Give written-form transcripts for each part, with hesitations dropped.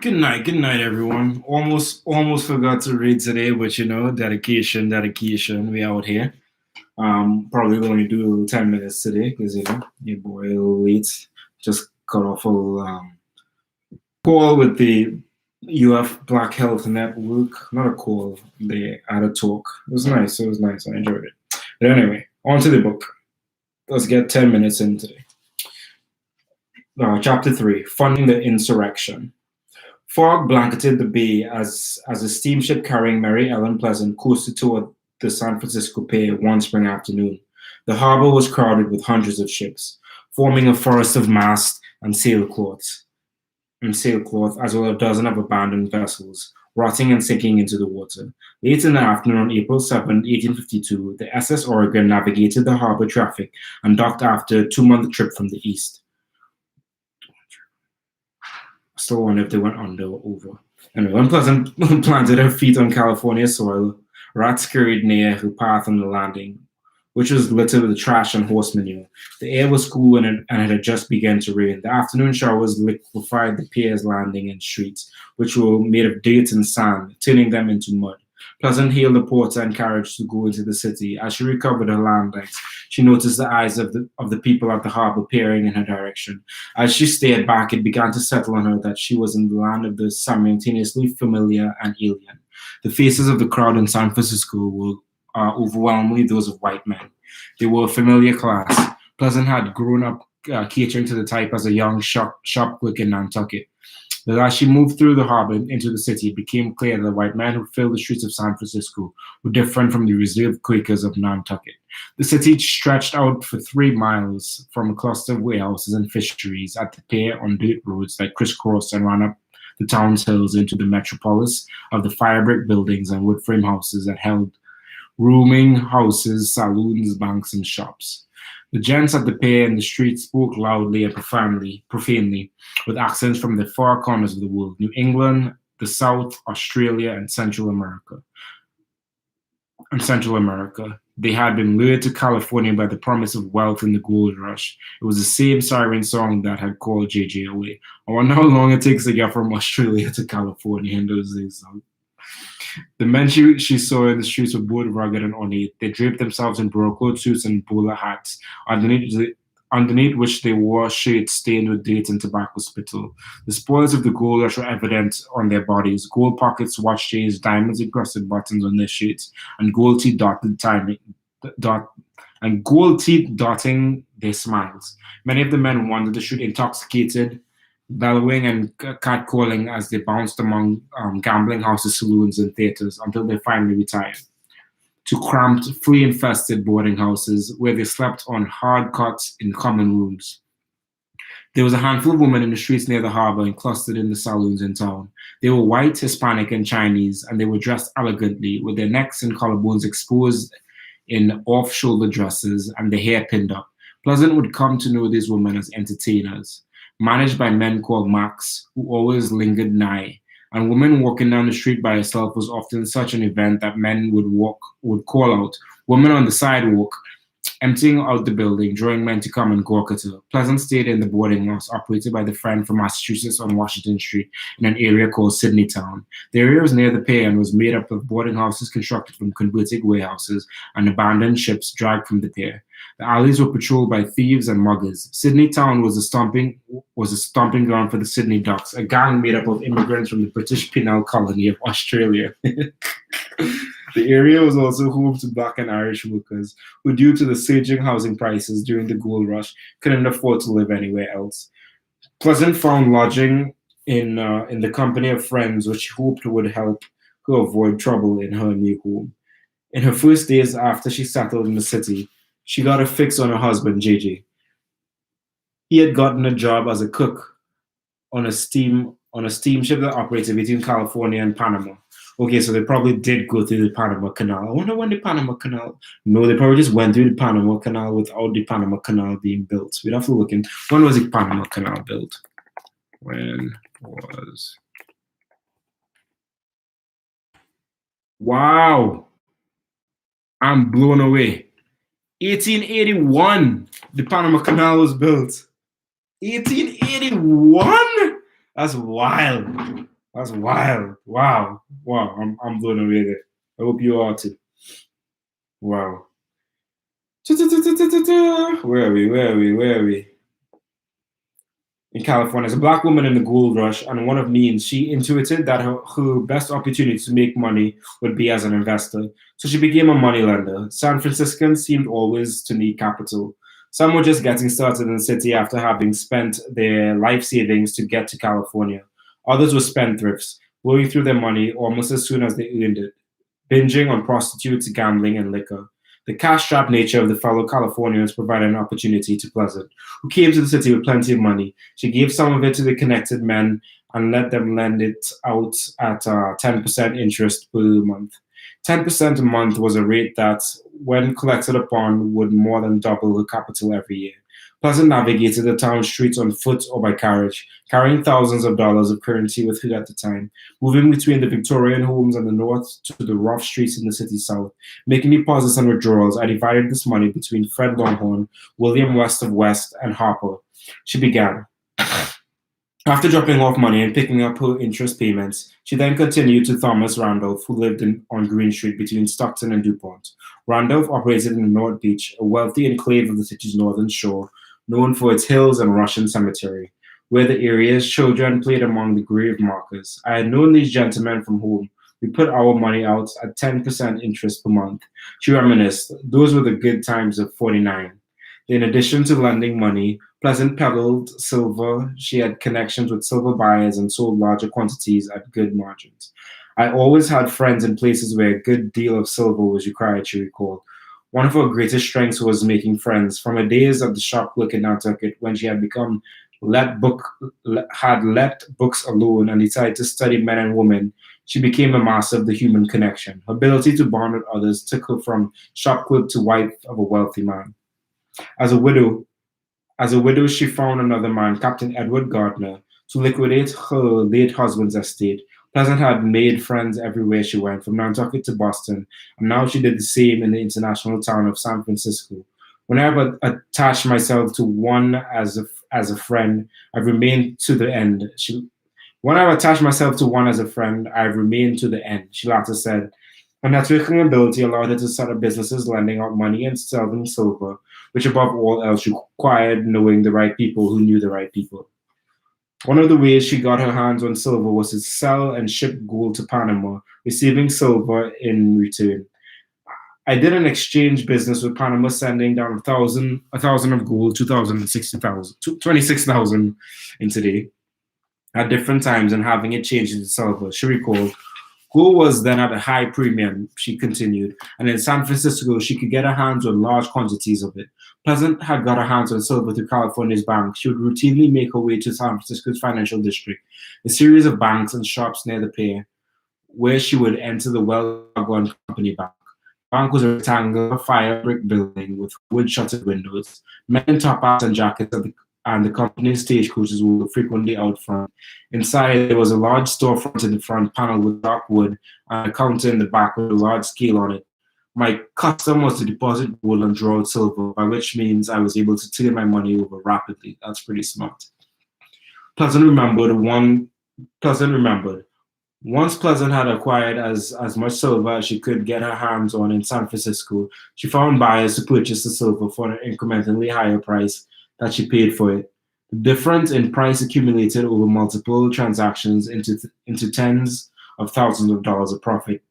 Good night, everyone. Almost forgot to read today, but dedication. We out here. Probably going to do 10 minutes today because your boy a little late. Just got off a call with the UF Black Health Network. Not a call. They had a talk. It was nice. It was nice. I enjoyed it. But anyway, on to the book. Let's get 10 minutes in today. Chapter 3: Funding the Insurrection. Fog blanketed the bay as a steamship carrying Mary Ellen Pleasant coasted toward the San Francisco Pier one spring afternoon. The harbor was crowded with hundreds of ships, forming a forest of masts and sailcloth, as well as a dozen of abandoned vessels, rotting and sinking into the water. Late in the afternoon on April 7, 1852, the SS Oregon navigated the harbor traffic and docked after a 2-month trip from the east. I still wonder if they went under or over. Anyway, when Pleasant planted her feet on California soil, rats scurried near her path on the landing, which was littered with trash and horse manure. The air was cool and it had just begun to rain. The afternoon showers liquefied the pier's landing and streets, which were made of dirt and sand, turning them into mud. Pleasant hailed the porter and carriage to go into the city. As she recovered her land legs, she noticed the eyes of the people at the harbor peering in her direction. As she stared back, it began to settle on her that she was in the land of the simultaneously familiar and alien. The faces of the crowd in San Francisco were overwhelmingly those of white men. They were a familiar class. Pleasant had grown up catering to the type as a young shop clerk in Nantucket. But as she moved through the harbor into the city, it became clear that the white men who filled the streets of San Francisco were different from the reserved Quakers of Nantucket. The city stretched out for 3 miles from a cluster of warehouses and fisheries at the pier on dirt roads that crisscrossed and ran up the town's hills into the metropolis of the fire-brick buildings and wood frame houses that held rooming houses, saloons, banks, and shops. The gents at the pier and the street spoke loudly and profanely, with accents from the far corners of the world: New England, the South, Australia, and Central America. They had been lured to California by the promise of wealth in the gold rush. It was the same siren song that had called JJ away. I wonder how long it takes to get from Australia to California in those days. The men she saw in the streets were both rugged and ornate. They draped themselves in broad suits and bowler hats, underneath which they wore shirts stained with dirt and tobacco spittle. The spoils of the gold rush were evident on their bodies: gold pockets, watch chains, diamonds encrusted buttons on their shirts, and gold teeth dotting their smiles. Many of the men wandered the street intoxicated, bellowing and catcalling as they bounced among gambling houses, saloons, and theaters until they finally retired to cramped, flea-infested boarding houses where they slept on hard cots in common rooms. There was a handful of women in the streets near the harbor and clustered in the saloons in town. They were white, Hispanic, and Chinese, and they were dressed elegantly, with their necks and collarbones exposed in off-shoulder dresses and their hair pinned up. Pleasant would come to know these women as entertainers, managed by men called Max, who always lingered nigh. And women walking down the street by herself was often such an event that men would call out, "Woman on the sidewalk," emptying out the building, drawing men to come and gawk at her. Pleasant stayed in the boarding house operated by the friend from Massachusetts on Washington Street in an area called Sydney Town. The area was near the pier and was made up of boarding houses constructed from converted warehouses and abandoned ships dragged from the pier. The alleys were patrolled by thieves and muggers. Sydney Town was a stomping ground for the Sydney Ducks, a gang made up of immigrants from the British penal colony of Australia. The area was also home to Black and Irish workers who, due to the surging housing prices during the gold rush, couldn't afford to live anywhere else. Pleasant found lodging in the company of friends, which she hoped would help her avoid trouble in her new home. In her first days after she settled in the city, she got a fix on her husband, JJ. He had gotten a job as a cook on a steamship that operated between California and Panama. Okay, so they probably did go through the Panama Canal. I wonder when the Panama Canal... No, they probably just went through the Panama Canal without the Panama Canal being built. We'd have to look in. When was the Panama Canal built? When was... Wow! I'm blown away. 1881, the Panama Canal was built. 1881? That's wild. That's wild. Wow. Wow. I'm blown away there. I hope you are too. Wow. Where are we? Where are we? Where are we? In California, as a black woman in the gold rush and one of means, she intuited that her best opportunity to make money would be as an investor. So she became a money lender. San Franciscans seemed always to need capital. Some were just getting started in the city after having spent their life savings to get to California. Others were spendthrifts, blowing through their money almost as soon as they earned it, binging on prostitutes, gambling, and liquor. The cash-strapped nature of the fellow Californians provided an opportunity to Pleasant, who came to the city with plenty of money. She gave some of it to the connected men and let them lend it out at 10% interest per month. 10% a month was a rate that, when collected upon, would more than double her capital every year. Pleasant navigated the town streets on foot or by carriage, carrying thousands of dollars of currency with her at the time, moving between the Victorian homes on the north to the rough streets in the city's south. Making deposits and withdrawals, I divided this money between Fred Longhorn, William West of West, and Harper. She began. After dropping off money and picking up her interest payments, she then continued to Thomas Randolph, who lived on Green Street between Stockton and DuPont. Randolph operated in North Beach, a wealthy enclave of the city's northern shore, known for its hills and Russian cemetery, where the area's children played among the grave markers. I had known these gentlemen from home. We put our money out at 10% interest per month. She reminisced. Those were the good times of 49. In addition to lending money, Pleasant peddled silver. She had connections with silver buyers and sold larger quantities at good margins. I always had friends in places where a good deal of silver was required, she recalled. One of her greatest strengths was making friends. From her days at the shop clerk in Nantucket, when she had become had let books alone and decided to study men and women, she became a master of the human connection. Her ability to bond with others took her from shop clerk to wife of a wealthy man. As a widow, she found another man, Captain Edward Gardner, to liquidate her late husband's estate. Pleasant had made friends everywhere she went, from Nantucket to Boston, and now she did the same in the international town of San Francisco. Whenever I attached myself to one as a friend, I've remained to the end. When I've attached myself to one as a friend, I've remained to the end, she later said. Her networking ability allowed her to set up businesses lending out money and selling silver, which above all else required knowing the right people who knew the right people. One of the ways she got her hands on silver was to sell and ship gold to Panama, receiving silver in return. I did an exchange business with Panama, sending down a thousand of gold, 2,060,000, 26,000 in today, at different times, and having it changed into silver. She recalled. Gold was then at a high premium, she continued, and in San Francisco, she could get her hands on large quantities of it. Pleasant had got her hands on silver through California's banks. She would routinely make her way to San Francisco's financial district, a series of banks and shops near the pier, where she would enter the Well-Gone Company Bank. The bank was a rectangular fire brick building with wood-shuttered windows. Men in top hats and jackets and the company's stagecoaches were frequently out front. Inside, there was a large storefront in the front panel with dark wood and a counter in the back with a large scale on it. My custom was to deposit gold and draw out silver, by which means I was able to turn my money over rapidly. That's pretty smart. Pleasant remembered. Once Pleasant had acquired as much silver as she could get her hands on in San Francisco, she found buyers to purchase the silver for an incrementally higher price that she paid for it. The difference in price accumulated over multiple transactions into tens of thousands of dollars of profit.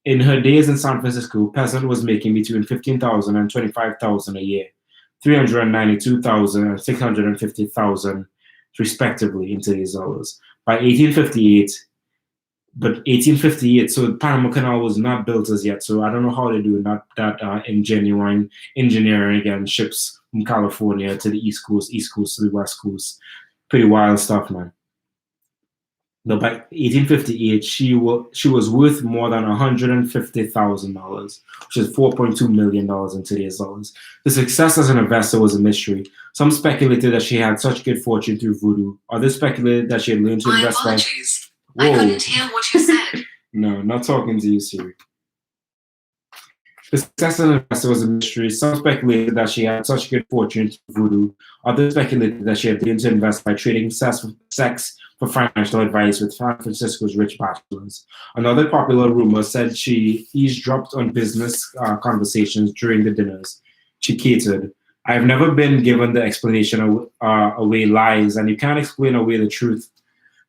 In her days in San Francisco, Pleasant was making between 15,000 and 25,000 a year, 392,000 and 650,000 respectively in today's dollars. By 1858, so the Panama Canal was not built as yet, so I don't know how they're doing that genuine engineering again, ships from California to the East Coast to the West Coast. Pretty wild stuff, man. No, by 1858, she was worth more than $150,000, which is $4.2 million in today's dollars. The success as an investor was a mystery. Some speculated that she had such good fortune through voodoo. Others speculated that she had learned to invest by... I couldn't hear what you said. No, not talking to you, Siri. The success of the investor was a mystery. Some speculated that she had such good fortune through voodoo. Others speculated that she had learned to invest by trading sex for financial advice with San Francisco's rich bachelors. Another popular rumor said she eavesdropped on business conversations during the dinners she catered. I have never been given the explanation away lies, and you can't explain away the truth.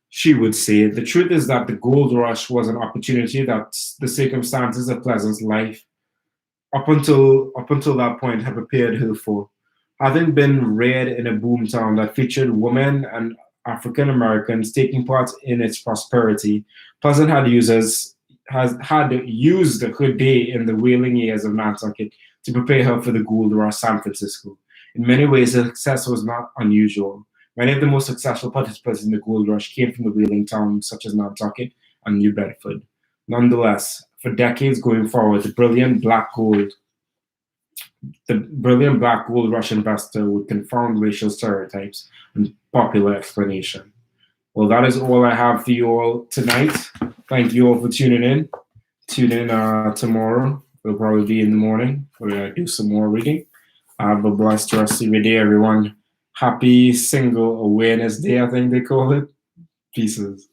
She would say, the truth is that the gold rush was an opportunity that the circumstances of Pleasant's life up until that point had prepared her for. Having been reared in a boomtown that featured women and African Americans taking part in its prosperity, Pleasant had used her day in the whaling years of Nantucket to prepare her for the gold rush San Francisco. In many ways, her success was not unusual. Many of the most successful participants in the gold rush came from the whaling towns such as Nantucket and New Bedford. Nonetheless, for decades going forward, the brilliant black gold rush investor would confound racial stereotypes and popular explanation. Well, that is all I have for you all tonight. Thank you all for tuning in. Tune in tomorrow. It'll probably be in the morning. We're going to do some more reading. Have a blessed rest of your day, everyone. Happy Single Awareness Day, I think they call it. Pieces.